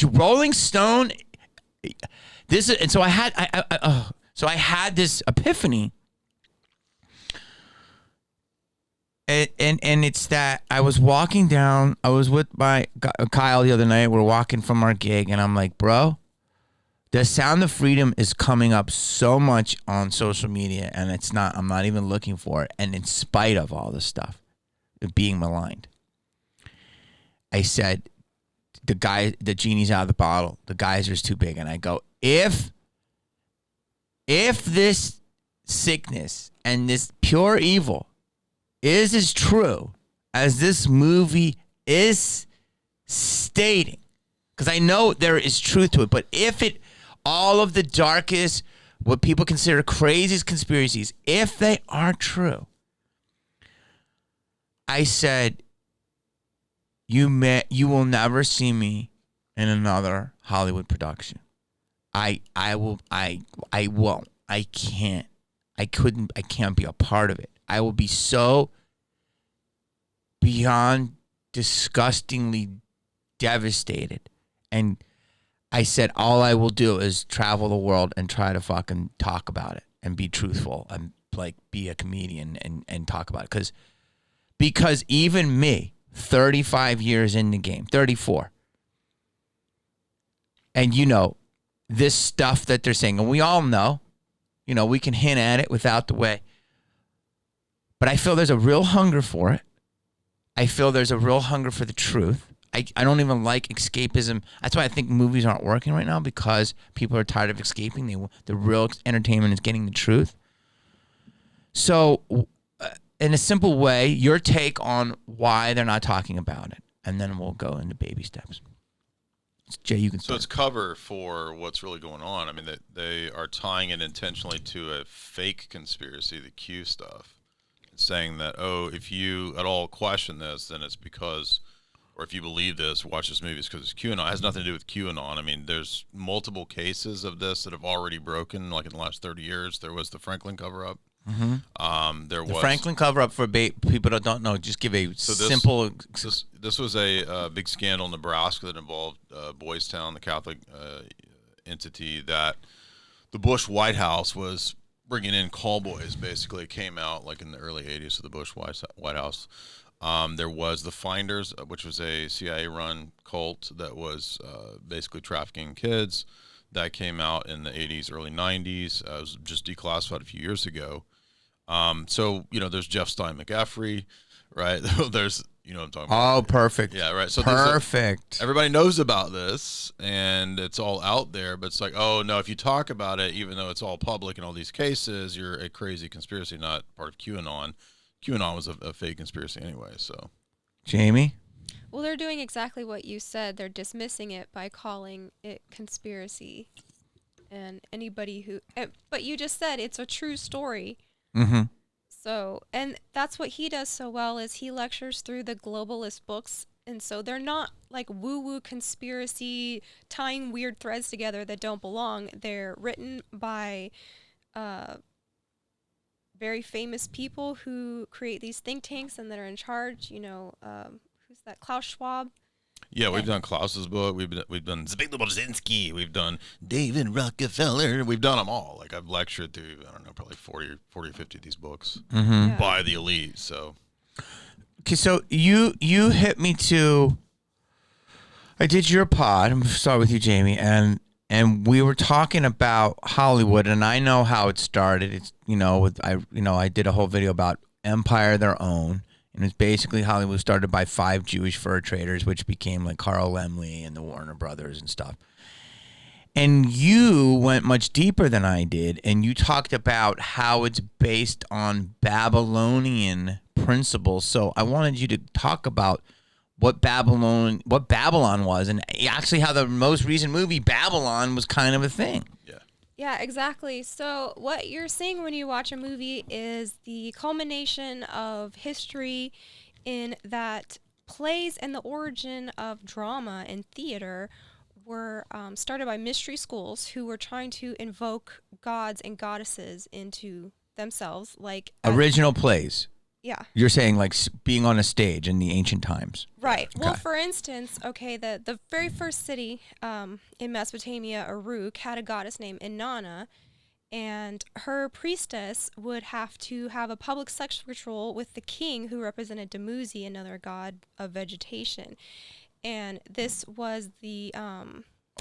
Rolling Stone. This is, and so I had this epiphany. And it's that I was walking down. I was with my Kyle the other night. We're walking from our gig, and I'm like, bro, the sound of freedom is coming up so much on social media, and it's not. I'm not even looking for it. And in spite of all this stuff, being maligned, I said, the genie's out of the bottle. The geyser's too big. And I go, if this sickness and this pure evil is as true as this movie is stating, because I know there is truth to it, but if it, all of the darkest, what people consider craziest conspiracies, if they are true, I said, you will never see me in another Hollywood production. I won't. I can't. I can't be a part of it. I will be so beyond disgustingly devastated. And I said, all I will do is travel the world and try to fucking talk about it and be truthful and like be a comedian and talk about it. Because even me, 35 years in the game, 34. And this stuff that they're saying, and we all know, we can hint at it without the way. But I feel there's a real hunger for it. I feel there's a real hunger for the truth. I don't even like escapism. That's why I think movies aren't working right now, because people are tired of escaping. The real entertainment is getting the truth. So, in a simple way, your take on why they're not talking about it, and then we'll go into baby steps. Jay, you can start. So it's cover for what's really going on. I mean, they are tying it intentionally to a fake conspiracy, the Q stuff. Saying that, if you at all question this, then it's because, or if you believe this, watch this movie, it's because it's QAnon. It has nothing to do with QAnon. I mean, there's multiple cases of this that have already broken, like in the last 30 years. There was the Franklin cover-up. Mm-hmm. The Franklin cover-up, for people that don't know, just give a simple... This was a big scandal in Nebraska that involved Boys Town, the Catholic entity that the Bush White House was bringing in call boys. Basically, it came out like in the early 80s of the Bush White House. There was the Finders, which was a CIA-run cult that was basically trafficking kids. That came out in the 80s, early 90s. It was just declassified a few years ago. So, there's Jeff Stein McEffrey, right? There's, what I'm talking about. Oh, perfect. Yeah, right. So perfect. Everybody knows about this, and it's all out there, but it's like, oh, no, if you talk about it, even though it's all public in all these cases, you're a crazy conspiracy, not part of QAnon. QAnon was a fake conspiracy anyway, so. Jamie? Well, they're doing exactly what you said. They're dismissing it by calling it conspiracy. And anybody who... But you just said it's a true story. Mm-hmm. So, and that's what he does so well, is he lectures through the globalist books. And so they're not like woo-woo conspiracy, tying weird threads together that don't belong. They're written by very famous people who create these think tanks and that are in charge. Who's that? Klaus Schwab. Yeah, we've done Klaus's book. We've done Zbigniew Brzezinski. We've done David Rockefeller. We've done them all. Like, I've lectured through, I don't know, probably 40 or 50 of these books by the elite. So, okay, so you hit me to. I did your pod. I'm gonna start with you, Jamie, and we were talking about Hollywood, and I know how it started. It's I did a whole video about Empire Their Own. And it's basically Hollywood was started by 5 Jewish fur traders, which became like Carl Laemmle and the Warner Brothers and stuff. And you went much deeper than I did, and you talked about how it's based on Babylonian principles. So I wanted you to talk about what Babylon was, and actually how the most recent movie Babylon was kind of a thing. Yeah, exactly. So what you're seeing when you watch a movie is the culmination of history, in that plays and the origin of drama and theater were started by mystery schools who were trying to invoke gods and goddesses into themselves. Like original plays. Yeah. You're saying like being on a stage in the ancient times. Right. Well, Okay. for instance, okay, the very first city in Mesopotamia, Uruk, had a goddess named Inanna, and her priestess would have to have a public sex ritual with the king, who represented Dumuzi, another god of vegetation. And this was the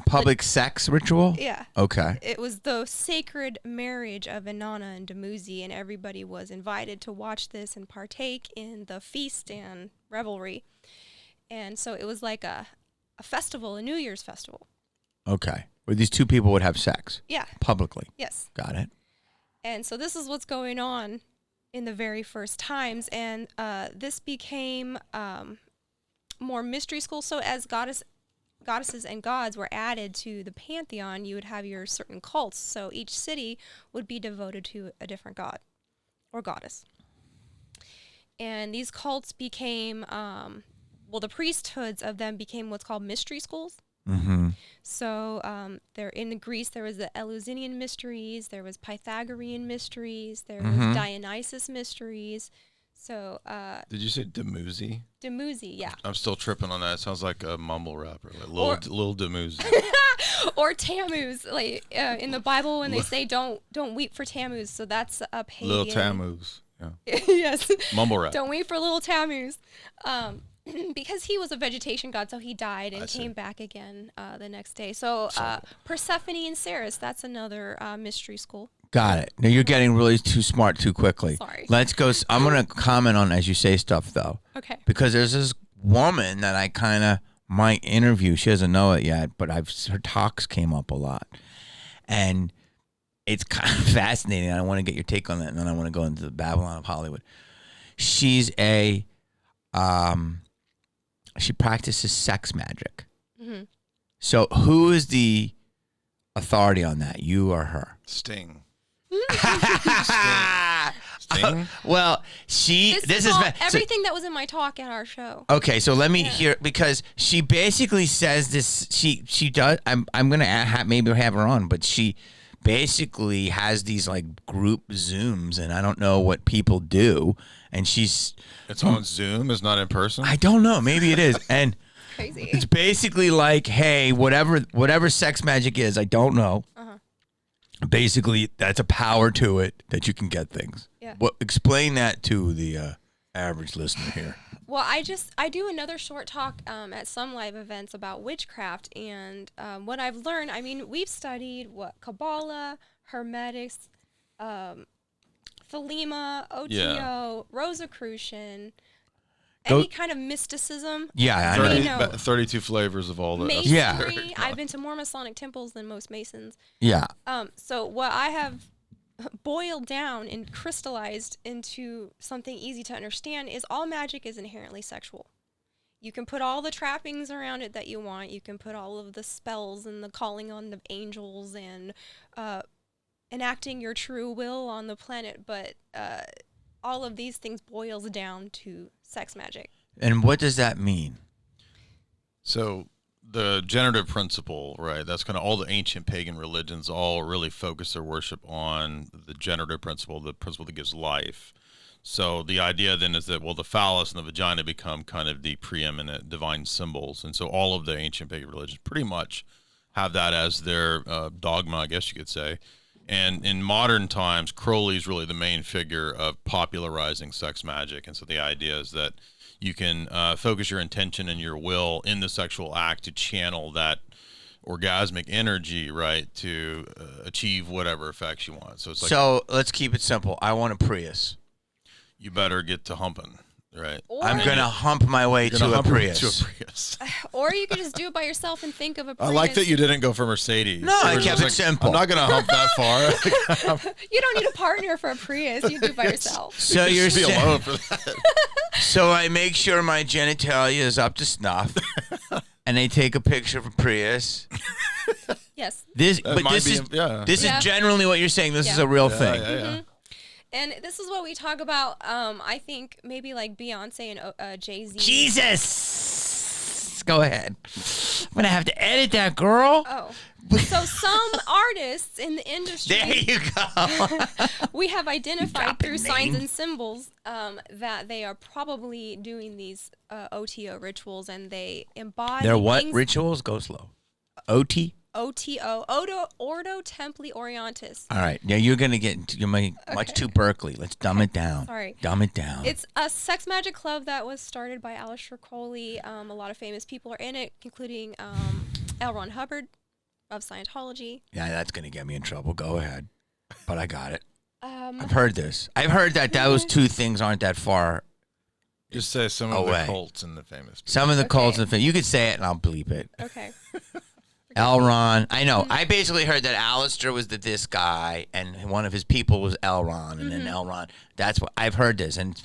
Public sex ritual? yeah. Okay. It was the sacred marriage of Inanna and Dumuzi, and everybody was invited to watch this and partake in the feast and revelry. And so it was like a festival, a New Year's festival. Okay. Where these two people would have sex Yeah, publicly. yes. Got it. And so this is what's going on in the very first times, and this became more mystery school. So as goddesses and gods were added to the pantheon, you would have your certain cults. So each city would be devoted to a different god or goddess. And these cults became, the priesthoods of them became what's called mystery schools. Mm-hmm. So there in Greece, there was the Eleusinian mysteries, there was Pythagorean mysteries, there Mhm. was Dionysus mysteries. So Did you say Dumuzi? Dumuzi, yeah. I'm still tripping on that. It sounds like a mumble rapper, like Or- Lil Dumuzi. Or Tammuz, like in the Bible when they say don't weep for Tammuz, so that's a pagan. Lil Tammuz. Yeah. Yes. Mumble rap. Don't wait for little Tammuz. Because he was a vegetation god, so he died I and see. came back again the next day. So Persephone and Ceres, that's another mystery school. Got it. Now you're getting really too smart too quickly. Sorry. Let's go. I'm going to comment on as you say stuff though, Okay. because there's this woman that I kind of might interview. She doesn't know it yet, but her talks came up a lot, and it's kind of fascinating. I want to get your take on that, and then I want to go into the Babylon of Hollywood. She's she practices sex magic. hmm So who is the authority on that? You or her? Sting. Ah! Sting? Well, this is all, so- everything that was in my talk at our show. okay. So let me hear, because she basically says this. She does. I'm gonna maybe have her on, but she basically has these like group Zooms, and I don't know what people do. And It's on Zoom. It's not in person. I don't know. Maybe it is, and Crazy. it's basically like, hey, whatever sex magic is, I don't know. Uh-huh. Basically, that's a power to it that you can get things. Yeah. Explain that to the average listener here. Well, I do another short talk at some live events about witchcraft, and what I've learned. I mean, we've studied Kabbalah, Hermetics, Thelema, OTO, Rosicrucian, Go- any kind of mysticism. Yeah, I know. 30, know. 32 flavors of all that. Masonry. Yeah. I've been to more Masonic temples than most Masons. Yeah. So what I have boiled down and crystallized into something easy to understand is all magic is inherently sexual. You can put all the trappings around it that you want. You can put all of the spells and the calling on the angels and enacting your true will on the planet, but all of these things boils down to sex magic. And what does that mean? So the generative principle, right? That's kind of all the ancient pagan religions all really focus their worship on the generative principle, the principle that gives life. So the idea then is that, well, the phallus and the vagina become kind of the preeminent divine symbols. And so all of the ancient pagan religions pretty much have that as their dogma, I guess you could say. And in modern times, Crowley's really the main figure of popularizing sex magic. And so the idea is that you can focus your intention and your will in the sexual act to channel that orgasmic energy, right, to achieve whatever effects you want. So it's like, So let's keep it simple. I want a Prius. you better get to humping, right? Or I'm going to hump my way You're to gonna a hump Prius. to a Prius. Or you could just do it by yourself and think of a I Prius. like that you didn't go for Mercedes. No, I You were kept just it simple. I'm not going to hump that far. You don't need a partner for a Prius. You do it by yourself. So you're Just be saying, alone for that. so I make sure my genitalia is up to snuff, and they take a picture of a Prius. Yes. This, That but might this be- is yeah. this Yeah. is generally what you're saying. This is Yeah. a real Yeah, thing. yeah. And this is what we talk about. I think maybe like Beyonce and Jay-Z. Jesus Go ahead. I'm gonna have to edit that, girl. Oh. So some artists in the industry, There you go. we have identified Dropping through signs names. and symbols that they are probably doing these OTO rituals, and they embody They're what things- rituals? Go slow. OT. OTO, Ordo Templi Orientis. All right. Now you're gonna you're much Okay. too Berkeley. Let's dumb it down. Sorry. Dumb it down. It's a sex magic club that was started by Aleister Crowley. A lot of famous people are in it, including L. Ron Hubbard of Scientology. Yeah, that's gonna get me in trouble. Go ahead. But I got it. Um, I've heard this. I've heard that those two things aren't that far. Just say some of Away. the cults and the famous people. Some of the cults Okay. and things. You could say it and I'll bleep it. okay. Elron. I know. I basically heard that Alistair was this guy, and one of his people was Elron, and then Elron. That's what I've heard this, and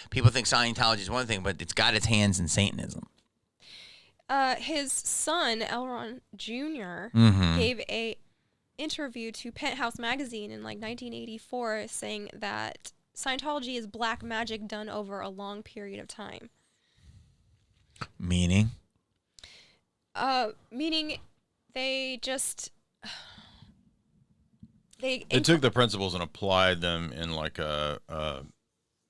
people think Scientology is one thing, but it's got its hands in Satanism. His son, Elron Jr., Mm-hmm. gave a interview to Penthouse magazine in like 1984 saying that Scientology is black magic done over a long period of time. Meaning, Meaning they just they took the principles and applied them in like a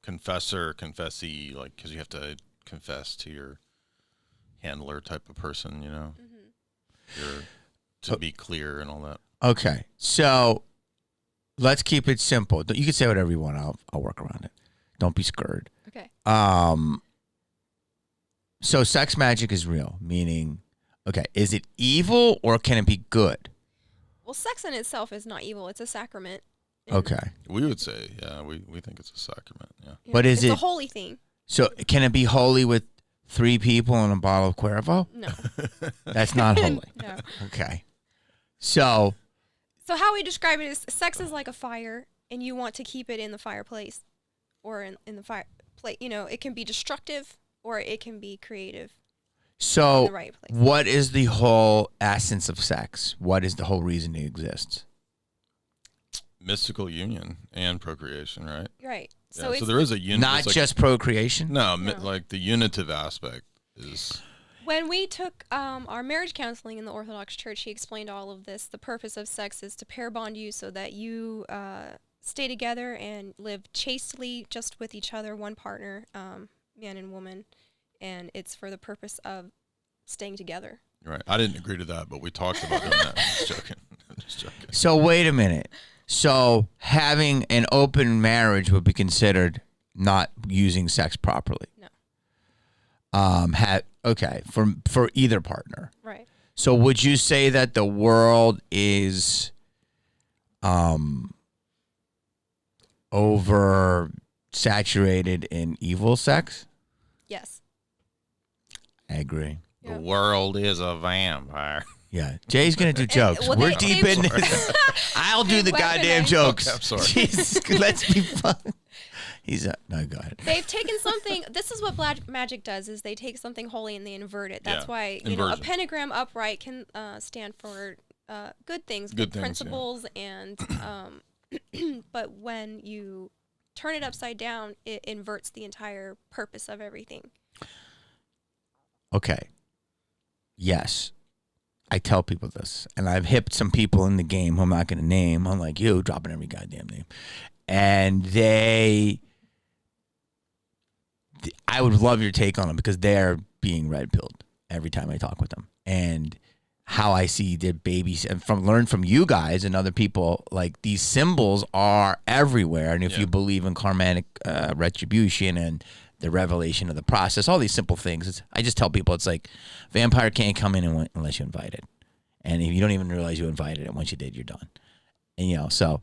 confessee, like because you have to confess to your handler type of person, you know, to be clear and all that. okay. So let's keep it simple. You can say whatever you want. I'll work around it. Don't be scared. okay. So sex magic is real, meaning, okay, is it evil or can it be good? Well, sex in itself is not evil; it's a sacrament. Okay. We would say, yeah, we think it's a sacrament. Yeah. Yeah, But is it's a it- holy thing? So can it be holy with 3 people and a bottle of Cuervo? No, That's not holy. no. Okay. So, So how we describe it is sex is like a fire, and you want to keep it in the fireplace, or in the fire plate. You know, it can be destructive or it can be creative in so the right place. what is the whole essence of sex? What is the whole reason it exists? Mystical union and procreation, right? Right. Yeah, So it's there is a unit. Not just procreation? no, No. like the unitive aspect is when we took our marriage counseling in the Orthodox Church, he explained all of this. The purpose of sex is to pair bond you so that you stay together and live chastely just with each other, one partner, man and woman, and it's for the purpose of staying together. right. I didn't agree to that, but we talked about doing that. I'm just joking. I'm just joking. So wait a minute. So having an open marriage would be considered not using sex properly. No. Okay, for either partner. Right. So would you say that the world is over saturated in evil sex? Yes. I agree. Yeah. The world is a vampire. Yeah, Jay's gonna do jokes. well, We're they- deep they- in this. I'll do the They goddamn weaponize- jokes. Okay, I'm sorry. Jesus, let's be fun. He's no, go ahead. They've taken something. This is what black magic does: is they take something holy and they invert it. That's Yeah, why a inversion. pentagram upright can stand for good things, Good good things, yeah. principles, and but when you turn it upside down, it inverts the entire purpose of everything. Okay. Yes. I tell people this, and I've hipped some people in the game who I'm not going to name, unlike you, dropping every goddamn name. And I would love your take on them because they're being red pilled every time I talk with them. And how I see their babies and learn from you guys and other people, like these symbols are everywhere. And if Yeah. you believe in karmic retribution and the revelation of the process, all these simple things, I just tell people it's like vampire can't come in unless you invite it. And if you don't even realize you invited it, once you did, you're done. And so